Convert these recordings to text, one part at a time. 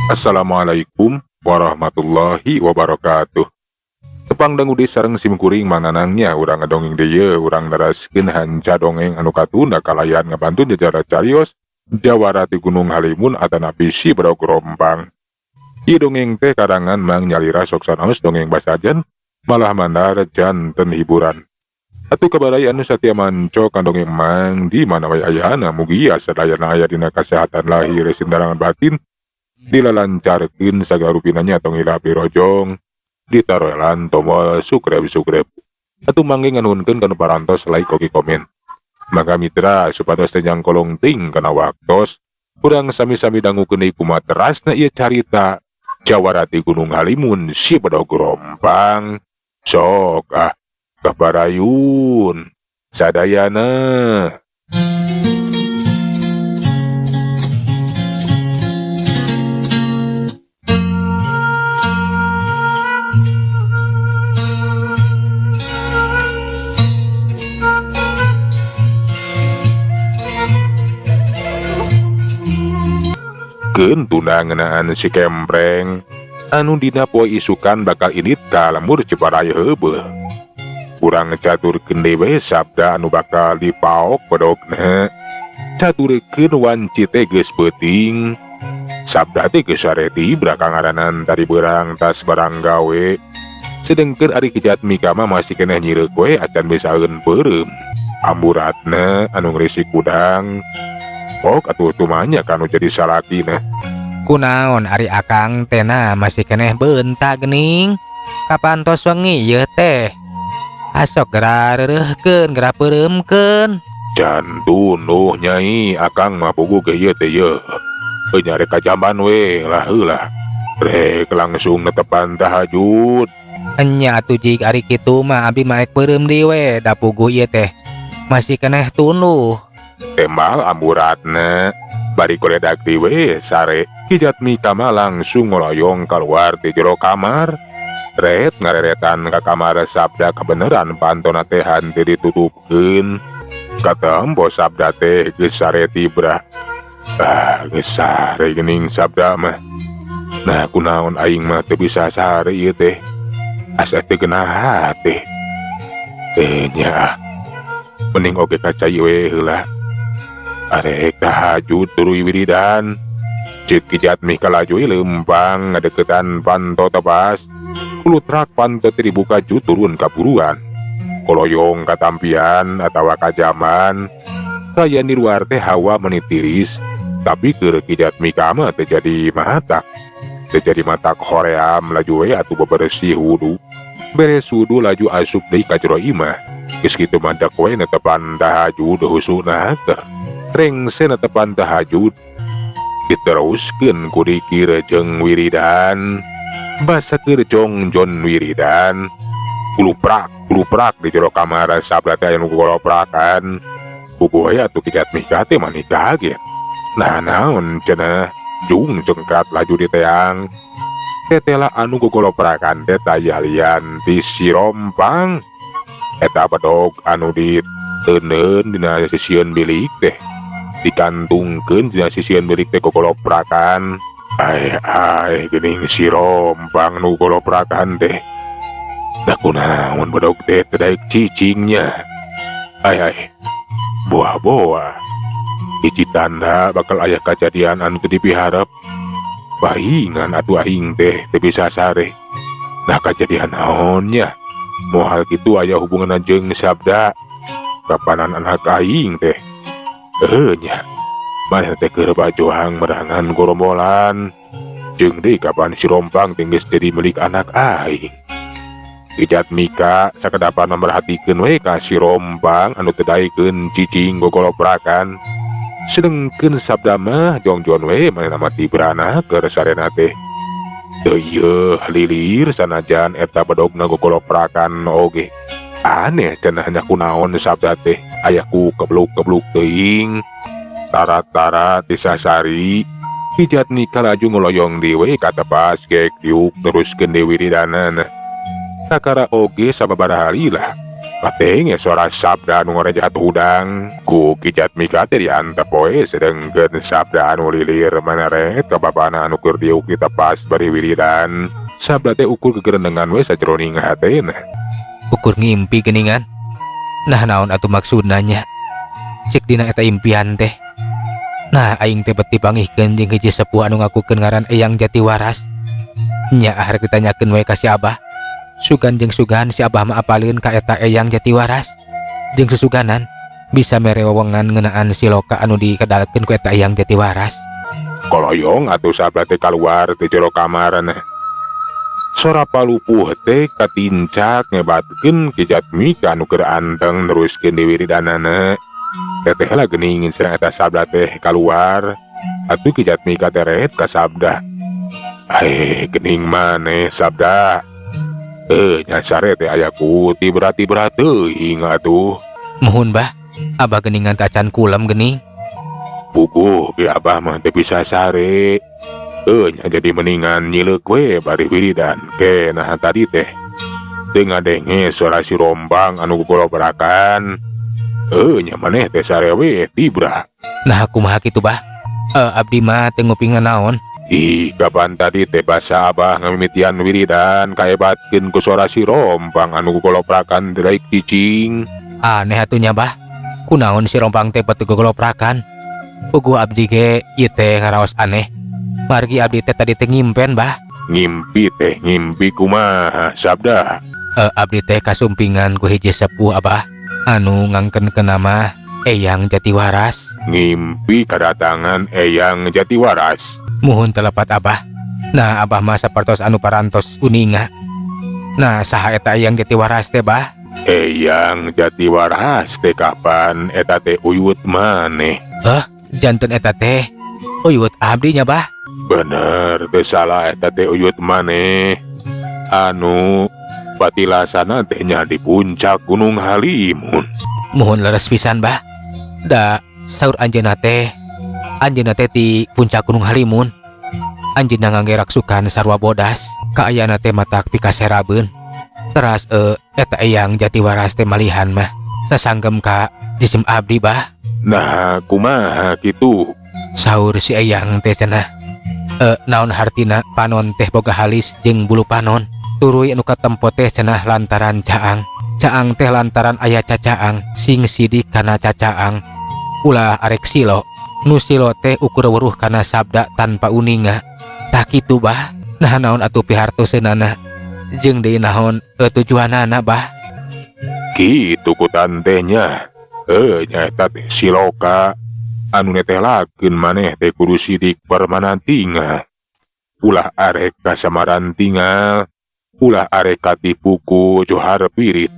Assalamualaikum warahmatullahi wabarakatuh. Tepang dangudi sareng simkuring mananangnya urang ngadongeng deui urang neraskeun hanca dongeng anu katunda kalayan ngabantu jajara carios Jawara di Gunung Halimun atanapi si Brodog Rompang. Ieu dongeng teh karangan Mang Nyalira sok sanaos dongeng basajan malah mandar janten hiburan. Atuh kabaraya anu satia manco kan dongeng Mang di mana wae ayana mugi sadayana aya dina kasehatan lahir sindarangan batin dilalancarkeun sagala rupinanya tong ila pirojong ditaroelan tombol subscribe. Atuh mangge nganuhunkeun kana parantos like oge komen. Maka mitra supados teh jang kolong ting kana waktos urang sami-sami dangukeun deui kumaha terasna ieu carita Jawara di Gunung Halimun si Brodog Rompang. Sok kabarayun sadayana. Keun tunang ngeunaan si Kempreng anu dina poe isukan bakal init ka lemur Ciparai heubeul. Urang caturkeun dewe sabda anu bakal dipaok Brodogna. Caturkeun wanci teh geus peuting. Sabda teh geus sareti brakang ngaranan tadi beurang tas barang gawe. Sedengkeun ari Kijatmika mah masih keneh nyireuk we acan besaeun peureum. Amburatna anu ngrisi kudang. Pok atuh tumanya kanu jadi salakina. Kunaon ari akang tena masih keneh beunta geuning. Kapantos wengi ieu teh. Asok geura reureuhkeun geura peureumkeun. Jantun Nyai akang mah pugu ge ieu teh yeuh. Nyarek kajamban we lah heulah. Rek langsung netepan tahajud. Enya atuh jig ari kitu mah abdi mah ek peureum deui we da puguh ieu teh. Masih keneh tunduh. Tembal amburatna bari koledak di we sare Kijatmika mah langsung ngoloyong keluar di jero kamar. Ret ngareretan ka kamar sabda kebeneran pantona teh henteu ditutupkeun. Katempo sabda teh geus sare tibra. Geus sare geuning sabda mah. Nah kunaon aing mah teu bisa sare ieu teh. Asa teu geunah teh. Nya mending oge kacai we heula. Arek tahajud tuluy wiridan. Ceuk Kijatmika laju leumpang ngadeukeutan panto tebas. Kulutrak panto teh dibuka ju turun kaburuan. Koloyong katampian atawa kajaman. Kayan di luar teh hawa menitiris. Tapi keur Kijatmika mah teu jadi matak. Teu jadi matak hoream laju we atuh bebersih wudu. Beres wudu laju asup deui ka jero imah. Geus kitu mandak we netepan tahajud husuna keur. Rengse netepan tahajud diteruskeun ku dikir jeung wiridan. Basa keur jongjon wiridan. Kuluprak di jero kamar sabda teh anu goloprakan. Puguh we atuh Kijatmika teh mani kaget. Nah naon cenah jung cengkat laju di teang. Tetela anu gogoloprakan teh tayalian di si Rompang. Eta Brodog anu diteuneun dina sisieun bilik teh. Dikantungkeun dina sisieun bilik teh gogoloprakan. Geuning si Rompang nu goloprakan teh. Da kunaon Brodog teh teu daek cicingnya. Boa-boa. Hiji tanda bakal aya kajadian anu teu dipiharep. Bahingan atuh aing teh teu bisa sare. Nah kajadian naonnya? Moal kitu aya hubungan jeung sabda kapanan anak aing teh. Nya maneh teh keur bajoang merangan gorombolan. Jeung deui kapan si Rompang teh geus jadi milik anak aing. Kijatmika sakedapan memperhatikeun we ka si Rompang anu teu daekeun cicing gogoloprakan. Sedengkeun sabda mah jongjon we manehna mah tibrana keur sarena teh. Teu ieu lilir sanajan eta Brodogna gogoloprakan oge. Aneh cenah nya kunaon sabda teh aya ku kebluk-kebluk teuing. Tarat-tarat disasari Kijatmika laju ngoloyong dewe ka tepas gek tiuk teruskeun deui wiridanana. Sakara oge sababaraha heula Patenge suara sabda anu ngarejat hudang ku Kijat Mika teh diantep poe sedengkeun sabda anu lilir maneret ka babana anu keur diuk ditepas bari wiridan. Sabda teh ukur kegerendengan we sajroning hatena. Ukur ngimpi geningan. Nah naon atuh maksudna nya? Cek dina eta impian teh. Nah aing teh beti pangihkeun jeung hiji sepuh anu ngakukeun ngaran Eyang Jatiwaras. Nya ahar ditanyakeun we ka si Abah. Sugan jeung sugan si Abah mah apalieun ka eta Eyang Jatiwaras. Jeung susuganan bisa mere wewengan ngeunaan siloka anu dikedalkeun ku eta Eyang Jatiwaras. Koloyong atuh sabda teh kaluar ti jero kamarna. Sora palupuh teh katincak ngebatkeun Kijat Mika anu keur anteng neruskeun di wiridanana. Teteh lah geuning sareng eta sabda teh kaluar. Atuh Kijat Mika teh rehet ka sabda. Geuning maneh sabda. Nya sare teh aya ku ti berat teuing atuh. Muhun bah, Abah geuningan tacan kulem geuning. Puguh bi Abah mah teu bisa sare. Nya jadi mendingan nyileuk we bari wiridan. Kenah tadi teh teu ngadenge suara si rombang anu gogolobrakan. Nya maneh teh sare we tibra. Nah kumaha kitu bah? Abdi mah teu nguping naon. Kapan tadi teh basa Abah ngamimitian wiridan kaebatkeun ku suara si rombang anu gogolobrakan daik cicing. Aneh atunya bah. Kunaon si rombang teh batu gogolobrakan? Puguh abdi ge ieu teh ngaraos aneh. Margi abdi teh tadi teh ngimpen bah. Ngimpi kumaha sabda? Abdi teh kasumpingan ku hiji sepuh Abah anu ngangkenkeun nama Eyang Jatiwaras. Ngimpi kedatangan Eyang Jatiwaras. Muhun telepat Abah. Nah Abah mah sapertos anu parantos uninga. Nah saha eta Eyang Jatiwaras teh bah? Eyang Jatiwaras teh kapan eta teh uyut maneh? Janten eta teh uyut abdi nya bah? Bener teu salah eta teh uyut maneh. Anu patilasana teh nya di puncak Gunung Halimun. Muhun leres pisan bah. Da saur anjeunna teh ti puncak Gunung Halimun. Anjeunna ngangge raksukan sarwa bodas kaayana teh matak pikaserabeun. Teras eta Eyang Jatiwaras teh malihan mah sasanggem ka jisim abdi bah. Nah kumaha kitu? Saur si Eyang teh cenah. Naon hartina panon teh boga halis jeung bulu panon. Turuy anu katempo teh cenah lantaran caang. Caang teh lantaran aya cacaang sing sidik kana cacaang. Ulah arek silo. Nu silo teh ukur weruh kana sabda tanpa uninga. Tak kitu bah. Nah naon atuh pihartoseunana jeung deui naon tujuanana bah? Kitu ku tantenya. Nya eta teh siloka anu netelakeun maneh teh kudu sidik permanan tinggal. Ulah arek kasamaran tinggal. Ulah arek katipu ku johar pirit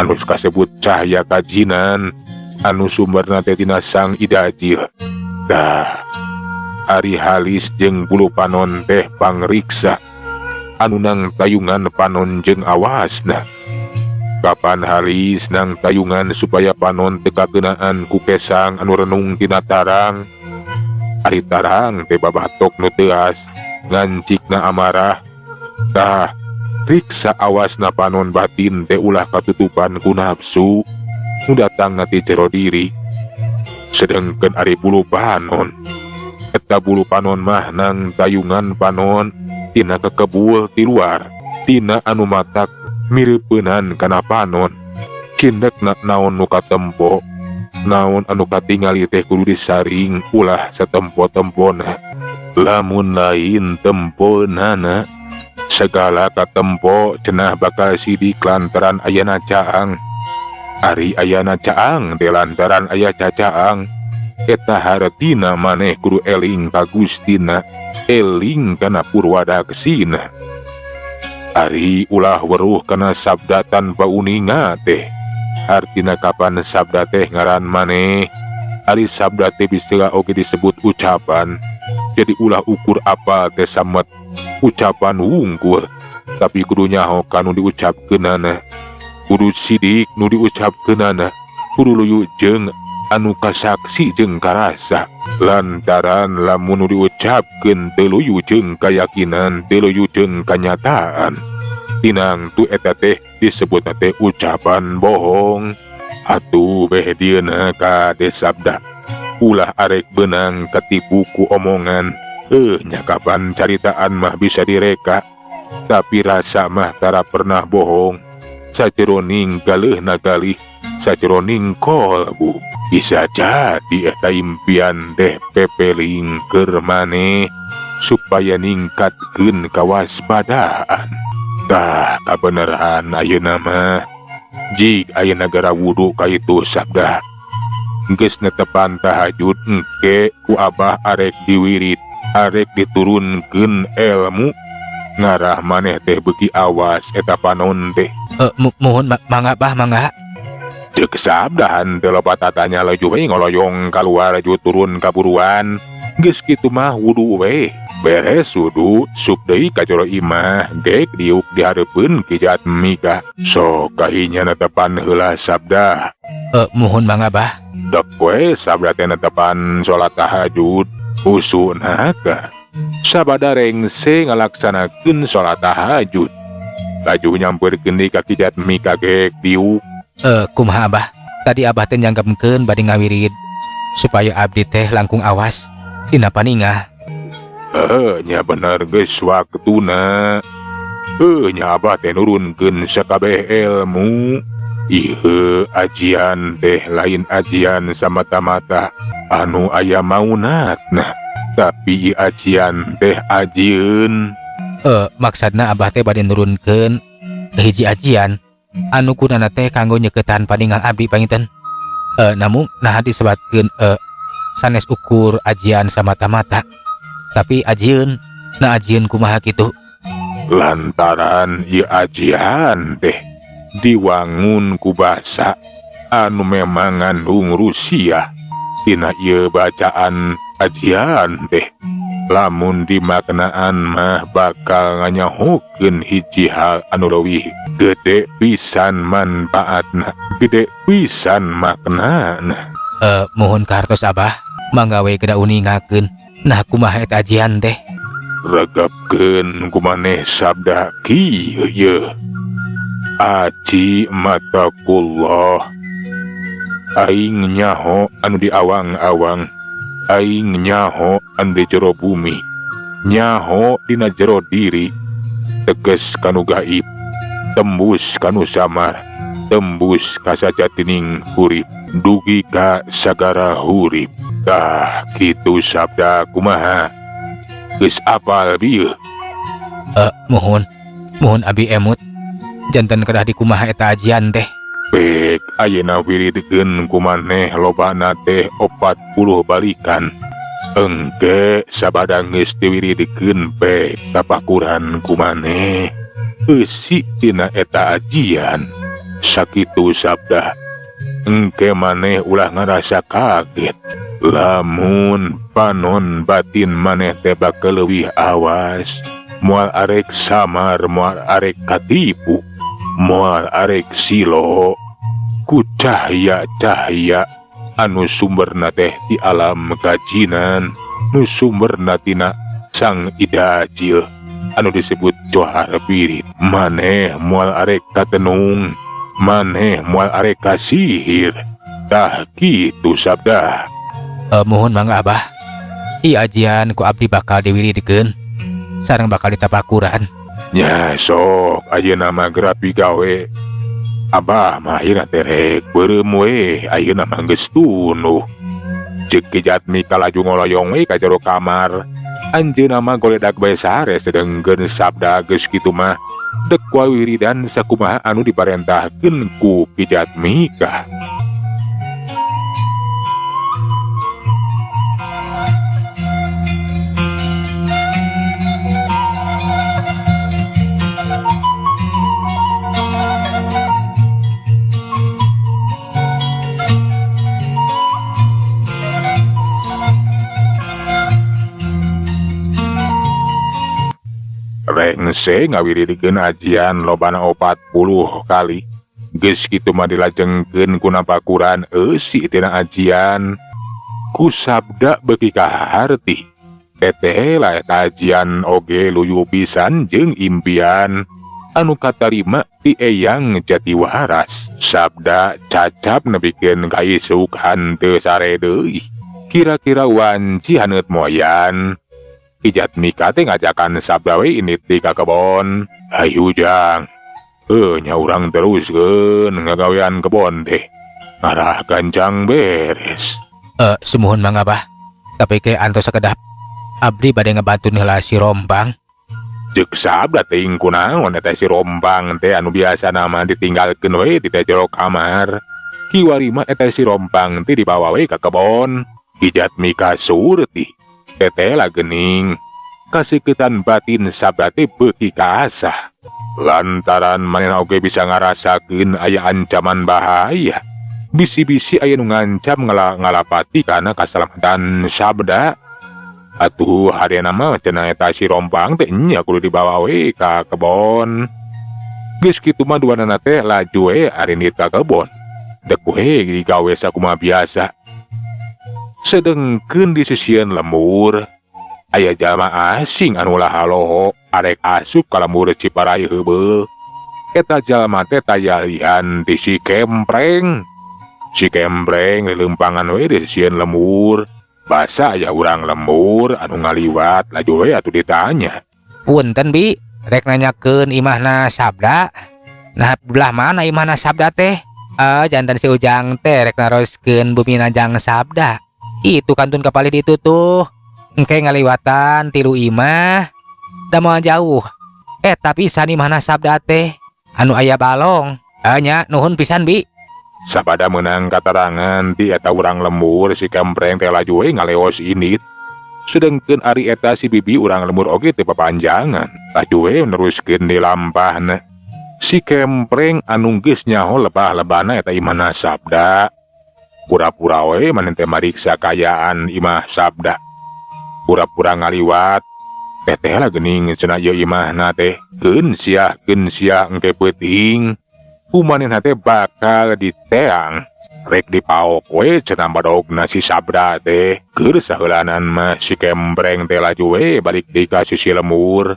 anu kasebut cahya kajinan anu sumberna teh tina Sang Idajil. Dah ari halis jeung bulu panon teh pangriksa anu nang tayungan panon jeung awasna. Kapan halis nang tayungan supaya panon teu kageunaan ku kesang anu renung tina tarang. Ari tarang teh babatok nu teuas ngancikna amarah. Tah riksa awasna panon batin teh ulah katutupan ku nafsu nu datang ti jero diri. Sedengkeun ari bulu panon, eta bulu panon mah nang tayungan panon tina kekebul ti luar, tina anu matak mireupeunnan kana panon. Cindekna naon nu katempo, naon anu katingali teh kudu disaring ulah satempo-tempona. Lamun lain temponana, segala katempo cenah bakal sidik lantaran ayana caang. Ari ayana caang teh lantaran aya cacaang. Eta hartina maneh kudu eling ka Gustina, eling kana purwadaksina. Ari ulah weruh kana sabda tanpa uninga teh. Artina kapan sabda teh ngaran maneh, ari sabda teh bisa oge disebut ucapan. Jadi ulah ukur apa teh samet ucapan wungkul, tapi kudu nyaho kanu diucapkeunana. Kudu sidik nu diucapkeunana, kudu luyu jeung anu kasaksi jeung karasa. Lantaran lamun nu diucapkeun teu luyu jeung kayakinan, teu luyu jeung kanyataan. Tinang tu eta teh disebut teh ucapan bohong. Atuh beh dieuna kade sabda. Ulah arek benang katipu ku omongan. Nya kapan caritaan mah bisa direka. Tapi rasa mah tara pernah bohong. Sajeroning galeuhna galih, sajeroning kolbu. Bisa jadi eta impian teh pepeling keur maneh supaya ningkatkeun kawaspadaan. Tah kabeneran ayeuna mah jig aya nagara wudu kaitu sabda. Geus netepan tahajud engke ku abah arek diwirid, arek diturunkeun ilmu. Ngarah maneh teh beuki awas eta panon teh. Mohon mangga bah mangga. Ceuk sabdahan teu loba tatanya leujuh we ngoloyong kaluar ju turun kaburuan. Geus kitu mah wudu we. Beres wudu sup deui ka jero imah dek diuk dihareupeun ki Jatmika. Sok kahinya netepan heula sabda. Mohon mangga bah. Dek we sabda teh netepan salat tahajud. Usuna ka sabada rengse ngalaksanakeun salat tahajud. Laju nyampeurkeun deui ka Ki Jatmika gek diuk. Kumaha abah? Tadi abah teh nyanggapkeun bade ngawirid supaya abdi teh langkung awas dina paningah. Nya bener geus waktuna. Nya abah teh nurunkeun sakabeh ilmu. Ieu ajian teh lain ajian samata-mata anu aya maunatna, tapi ieu ajian teh ajieun. Maksudna abah teh bade nurunkeun hiji ajian anu gunana teh kanggo nyeketan paningah abdi panginten. Namun nah disebutkeun sanes ukur ajian samata-mata. Tapi ajieun, nah ajieun kumaha kitu? Lantaran ieu ajian teh diwangun ku basa anu memang ngandung rusiah. Tina ieu bacaan ajian teh lamun dimaknaan mah bakal nganyahokeun hiji hal anu leuwih gede pisan manfaatna, gede pisan maknana. Mohon kartos abah, mangga we geda uningakeun. Nah kumaha eta ajian teh? Regepkeun kumaneh sabda kieu ye. Aci matakullah. Aing nyaho anu di awang-awang. Aing nyaho anu di jero bumi. Nyaho dina jero diri. Teges kanu gaib. Tembus kanu samar. Tembus ka sajatining hurip. Dugi ka sagara hurip. Tah kitu sabda kumaha. Geus apal bieu? Mohon abi emut. Janten kedah di kumaha eta ajian teh. Pek ayeuna wiridkeun kumaneh lobana teh 40 balikan. Engke sabada geus diwiridkeun pek tapakuran kumaneh. Eusi tina eta ajian. Sakitu sabda. Engke maneh ulah ngarasa kaget. Lamun panon batin maneh teh bakal leuwih awas. Moal arek samar, moal arek katipu, moal arek silo. Ku cahya-cahya anu sumberna teh di alam kajinan, nu sumberna tina sang idajil anu disebut johar birit. Maneh moal arek katenung, maneh moal arek kasihir. Tah kitu sabda. Mohon mangga abah. Ieu ajian ku abdi bakal diwiridkeun sareng bakal ditapakuran. Nya sok ayeuna mah geura pigawe. Abah mah ayeuna teh rek beureum we, ayeuna mah geus tunuh. Ceuk Ki Jatmika laju ngoloyong we ka jero kamar. Anjeunna mah goledak bae sare sedengkeun sabda geus kitu mah dek wawiridan sakumaha anu diparentahkeun ku Ki Jatmika. Rengse ngawiridkeun ajian lobana 40 kali. Geus kitu mah dilajengkeun ku napakuran eusi tina ajian. Ku sabda beuki kaharti. Teteh lah eta ajian oge luyu pisan jeung impian. anu katarima ti Eyang Jatiwaras. Sabda cacap nebikeun kaisuk hanteu sare deui. Kira-kira wanci haneut moyan. Kijat Mika teh ngajakan sabda we ini ti ka kebon. Hayu Jang. Nya urang teruskeun ngagawean kebon teh. Ngarah gancang beres. Semuhun Mang Abah. Tapi ke antos sakedap. Abdi bade ngebantu heula si Rompang. Ceuk sabda teuing kunaon eta si Rompang teh anu biasa nama ditinggalkeun we di jero kamar. Kiwari mah eta si Rompang teh dibawa we ka kebon. Kijat Mika surti. Tetela geuning. Kasiketan batin sabda teh beuki kaasah. Lantaran manehna oge bisa ngarasakeun aya ancaman bahaya. Bisi-bisi aya nu ngancam ngalapati kana kasalamatan sabda. Atuh hadena mah cenah eta si Rompang teh nya kudu dibawa we ka kebon. Geus kitu mah duanana teh laju we arinit ka kebon. Dek we digawe sakumaha biasa. Sedengkeun di sisieun lemur aya jalma asing anu lahaloho arek asup ka lemur Ciparai heubeul. Eta jalma teh tayalian di si Kempreng. Si Kempreng lelempangan we di sisieun lemur. Basa aya urang lemur anu ngaliwat laju we atuh ditanya. Punten Bi, rek nanyakeun imahna sabda. Nah belah mana imahna sabda teh? Jantan si Ujang teh rek naroskeun bumina Jang sabda. Itu kantun kapali ditu tuh. Engke ngaliwatan tilu imah. Da moal jauh. Tapi pisan imahna sabda teh anu aya balong. Nya nuhun pisan Bi. Sabada menang katerangan ti eta urang lemur si Kempreng teh laju we ngaleos init. Sedengkeun ari eta si bibi urang lemur oge teu papanjangan. Laju we neruskeun di lampahna. Si Kempreng anu geus nyaho lebah-lebahna eta imahna sabda. Pura-pura we maneh teh mariksa kayaan imah sabda. Pura-pura ngaliwat. Teteh geuning cenah ieu imahna teh. Geun sia engke peuting. Kumanehna teh bakal diteang. Rek dipaok we cenah badogna si sabda teh. Keur saheulanan mah si Kempreng teh laju we balik deui ka si lemur.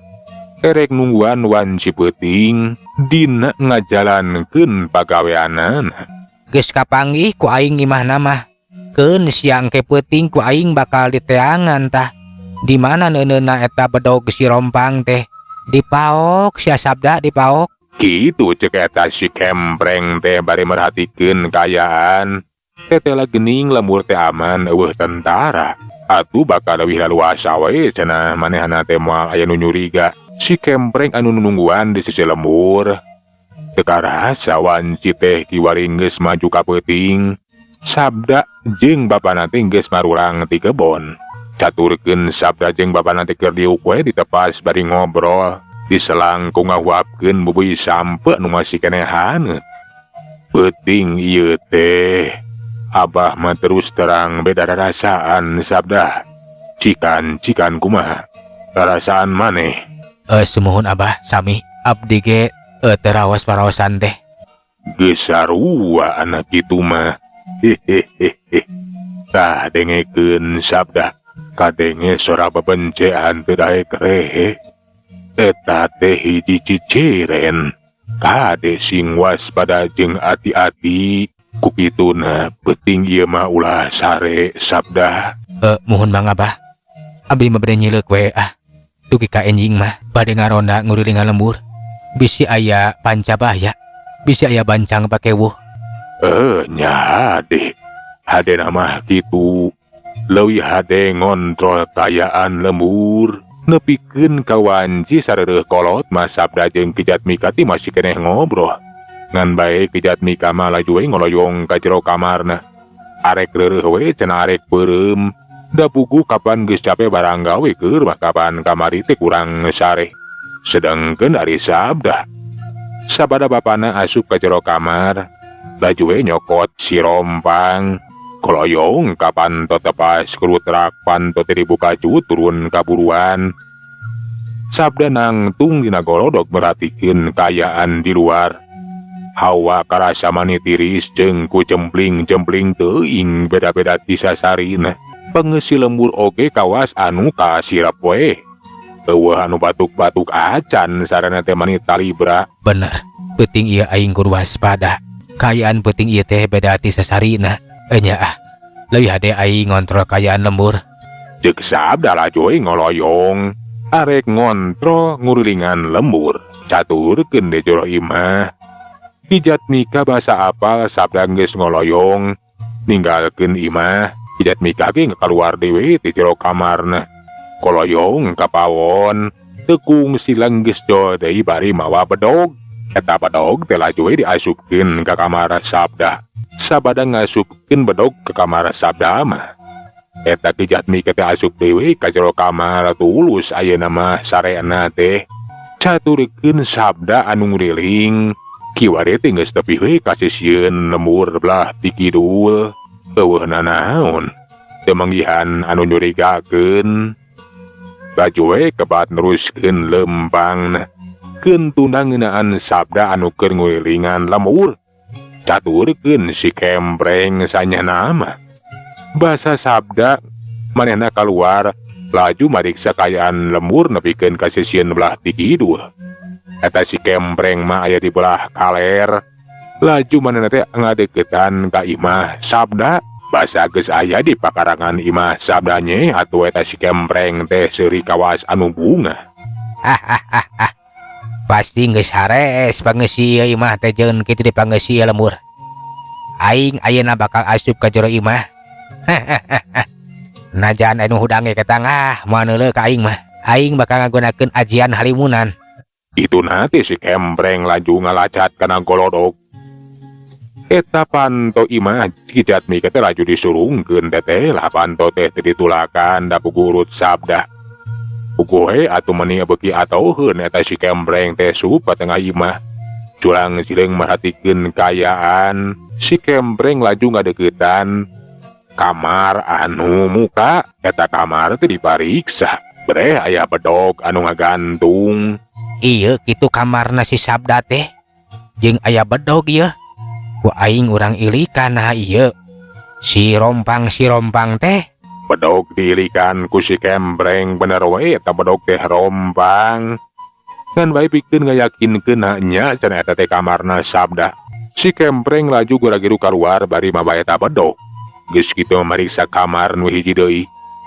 Erek nungguan wanci peuting dina ngajalankeun pagaweanana. Geus kapanggih ku aing imahna mah. Keun siang ke peuting ku aing bakal diteangan tah. Di mana neuneuna eta bedog si Rompang teh? Dipaok sia sabda dipaok. Kitu cek eta si Kempreng teh bari merhatikeun kayaan. Teteh geuning lemur teh aman eueuh tentara. Atuh bakal leuwih laluasa we cenah manehna teh moal aya nu nyuriga. Si Kempreng anu nungguan di sisi lemur. Teu karasa wanci teh kiwari geus maju ka peuting. Sabda jeung bapana teh geus marurang ti kebon. Caturkeun sabda jeung bapana teh keur diuk we ditepas bari ngobrol. Diselang ku ngahuapkeun bubui sampe nu masih keneh haneut. Peuting ieu teh Abah mah terus terang beda rasaan sabda. Cikan kumaha? Rasaan maneh? Semuhun Abah sami abdi ge terawas paraosan teh. Geus sarua anak kitu mah. Hehehe. Tah dengekeun sabda. Kadenge sora bebencean teu daek rehe. Eta teh hiji ciciren. Kade sing waspada jeung ati-ati. Kukituna peuting ieu mah ulah sare sabda. Muhun Mang Abah. Abdi mah bade nyileuk we Dugi ka enjing mah bade ngaronda nguruling lembur. Bisi aya pancabaya. Bisi aya bancang pakewuh. Nya hadena mah kitu. Leuwih hade ngontrol tayaan lembur. Nepikeun ka wanci sareureuk kolot mah sabda jeung Kijat Mika ti masih keneh ngobrol. Ngan bae Kijat Mika mah laju we ngoloyong ka jero kamarna. Arek reureuh we cenah arek peureum. Da pugu kapan geus capek barang gawe keur mah kapan kamari teh kurang sare. Sedengkeun ari sabda. Sabada bapana asup ka jero kamar. Laju we nyokot si Rompang. Koloyong kapan to tepas kerutrak panto teh dibuka cut turun kaburuan. Sabda nangtung dina golodok merhatikeun kayaan di luar. Hawa karasa mani tiris jeung ku cempling-cempling teuing beda-beda ti sasarina. Pengeusi lembur oge kawas anu kasirep we. Eueuh anu batuk-batuk acan sarana teh manita libra. Bener, penting ieu aing kudu waspada. Kayaan penting ieu teh beda ti sasarina. Enya leuwih hade aing ngontrol kayaan lembur. Ceuk sabda lah coy ngoloyong. Arek ngontrol ngurilingan lembur. Caturkeun deh jero imah. Hijat Mika basa apal sabda geus ngoloyong. Ninggalkeun imah. Hijat Mika ge ngakaluar dewe ti jero kamarna. Koloyong kapawon. Tekung silang geus jo deui bari mawa bedog. Eta bedog teh laju we diasupkeun ka kamar sabda. Sabada ngasupkeun bedog ke kamar sabda mah. Eta Hijat Mika teh asup dewe ka jero kamar tulus ayeuna mah sareana teh. Caturkeun sabda anu ngriling. Kiwari teh geus tepi we ka sisieun lembur belah ti kidul. Eueuhna naon? Teu manggihan anu nyurigakeun. Laju we kebat neruskeun lempangna. Keun tunang ngeunaan sabda anu keur ngurilingan lembur. Caturkeun si Kempreng sanyana mah. Basa sabda manehna kaluar laju mariksa kayaan lembur nepikeun ka sisieun belah ti kidul. Eta si Kempreng mah aya di belah kaler. Laju manehna teh ngadeukeutan ka imah sabda. Basa geus aya di pakarangan imah sabda nye atuh eta si Kempreng teh seuri kawas anu bunga. Pasti geus hares pangeusieun imah teh jeung kitu dipangeusieun lembur. Aing ayeuna bakal asup ka jero imah. Najan anu hudang ge ke tangah moal neuleuh ka aing mah. Aing bakal ngagunakeun ajian halimunan. Itu nanti si Kempreng laju ngalacat kana golodog. Eta panto imah Hijat Mika teh laju disurungkeun teteh lah panto teh ditulakan da pugurut sabda. Puguhe atuh meuni beuki atoheun eta si Kempreng teh sup ka tengah imah. Culang cileung merhatikeun kayaan, si Kempreng laju ngadeuketan kamar anu muka. Eta kamar teh dipariksa. Breh aya bedog anu ngagantung. Ieu kitu kamarna si sabda teh. Jeung aya bedog ieu. Ku aing urang ilikan nah ieu. Si rompang teh. Bedog diilikan ku si Kempreng bener we eta bedog teh rompang. Ngan bae pikeun ngayakinkeun nya cenah eta teh kamarna sabda. Si Kempreng laju gura-giru kaluar bari maba eta bedog. Geus kitu mariksa kamar nu hiji deui.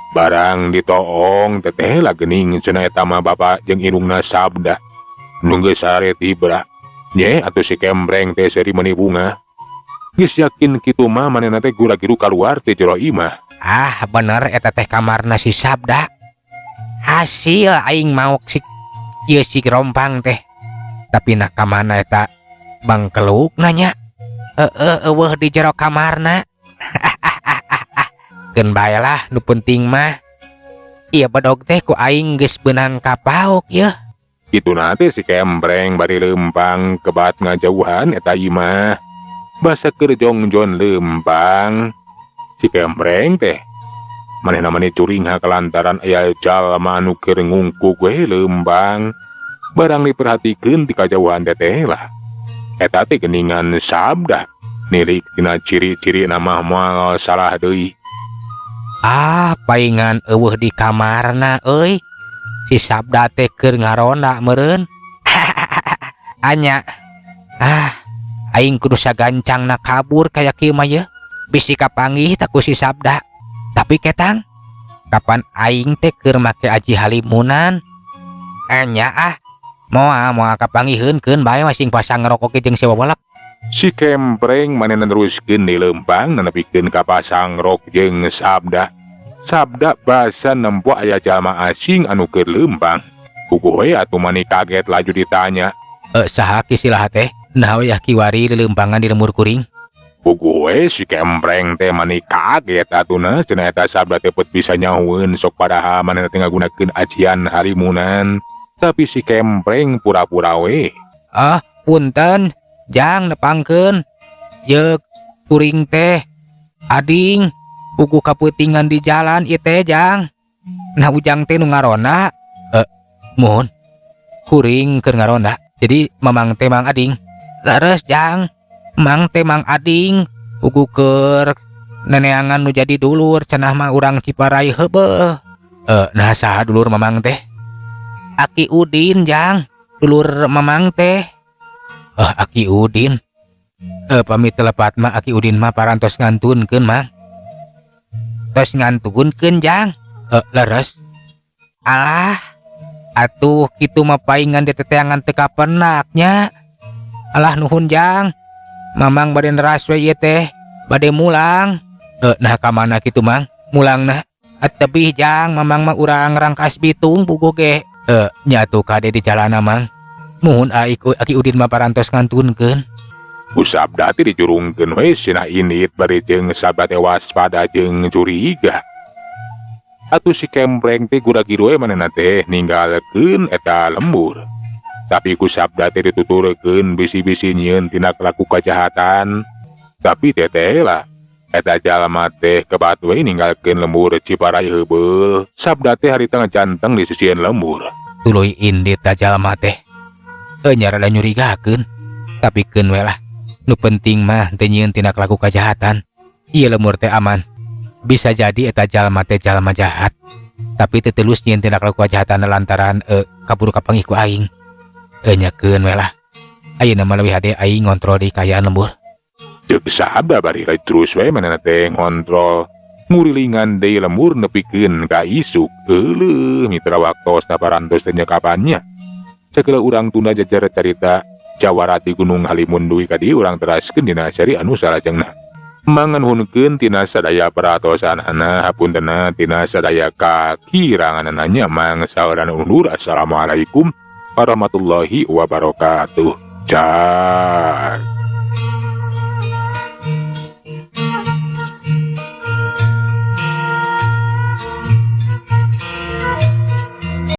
Barang ditoong teteh lah geuning cenah eta mah bapa jeung indungna sabda. Nu geus sare tibra. Nye atuh si Kempreng teh seuri meuni bunga. Geus yakin kitu mah manehna teh gura-giru kaluar ti jero imah. Bener eta teh kamarna si sabda. Hasil aing maok si ieu si rompang teh. Tapi nak ka mana eta bangkeluk nanya. Eueuh di jero kamarna. Keun bae lah nu penting mah. Ieu bedog teh ku aing geus beunang kapauk yeuh. Kitu nanti si Kempreng bari lempang kebat ngajauhan eta imah. Basa keur jongjon lempang. Si Kempreng teh manehna mani curing kalantaran aya jalma anu keur ngungkuk we lempang. Barang diperhatikeun ti kajauhan teteh lah. Eta teh geuningan sabda. Nirik tina ciri-ciri nama moal salah deui. Paingan eueuh di kamarna euy. Si sabda teh keur ngaronda meureun. Anya. Aing kudu sagancangna kabur kaya kieu mah yeuh. Bisi kapanggih tak ku si sabda. Tapi ketang, kapan aing teh keur make aji halimunan? Anya moal kapanggihkeun keun bae masing pasang ngerokok jeung si wabolak. Si Kempreng manehna neruskeun di lempang nanepikeun ka pasang rok jeung sabda. Sabda basa nempo aya jalma asing anu keur lempang. Kukuhe atuh mani kaget laju ditanya. Saha kisilah teh? Naon yah kiwari lelempangan di lemur kuring? Puguhe si Kempreng teh mani kaget atuna cenah eta sabda teh bisa nyahoeun sok padahal manehna teh ngagunakeun ajian halimunan. Tapi si Kempreng pura-pura we. Punten, jang nepangkeun. Yeuk kuring teh ading pugu kapeutingan di jalan ieu teh jang. Nah ujang teh nu ngaronda. Mohon. Kuring keur ngaronda. Jadi mamang teh mang ading. Leres jang. Mang teh mang ading pugu keur neneangan nu jadi dulur cenah mah urang Ciparai heubeul. Nah saha dulur mamang teh? Aki Udin Jang, dulur mamang teh. Aki Udin. Pamit telepat mah Aki Udin mah parantos ngantunkeun mang. Tos ngantunkeun Jang. Leres. Alah, atuh kitu mah paingan diteteangan teu kapenaknya. Alah nuhun Jang. Mamang bade neras we ieu teh, bade mulang. Nah ka mana kitu mang? Mulangna tebih Jang, mamang mah urang rangkas bitung puguh ge. Nyatu kade di jalana mang. Muhun Aki Udin mah parantos ngantunkeun. Usabda teh dijurungkeun we sina init bari jeung sabda teh waspada jeung curiga. Atuh si kempleng teh gura-giru we manehna teh ninggalkeun eta lembur. Tapi ku sabda teh dituturkeun bisi-bisi nyieun tina kelaku kajahatan. Tapi teteh lah eta jalma teh kebat we ninggalkeun lembur Ciparai heubeul. Sabda teh harita ngajanteng di sisieun lembur. Tuluy indit ta jalma teh. Nya rada nyurigakeun. Tapi keun we lah. Nu penting mah teu nyieun tina kelaku kajahatan. Ieu lembur teh aman. Bisa jadi eta jalma teh jalma jahat. Tapi teu tulus nyieun tina kelaku kajahatan lantaran kaburu kapanggih ku aing. Nyakeun we lah. Ayeuna mah leuwih hade aing ngontrol di kayaan lembur. Jeung sabda bari terus we manehna teh ngontrol ngurilingan deui lembur nepikeun ka isuk. Heuleuh mitra waktosna parantos teh nyekapannya. Sageula urang tunda jajar carita Jawarati Gunung Halimun duwi ka dieu urang teraskeun dina sari anu salajengna. Manganuhunkeun tina sadaya paratosanana hapuntenna tina sadaya kakiranganana nya mangsa urang undur. Assalamualaikum warahmatullahi wabarakatuh. Jar.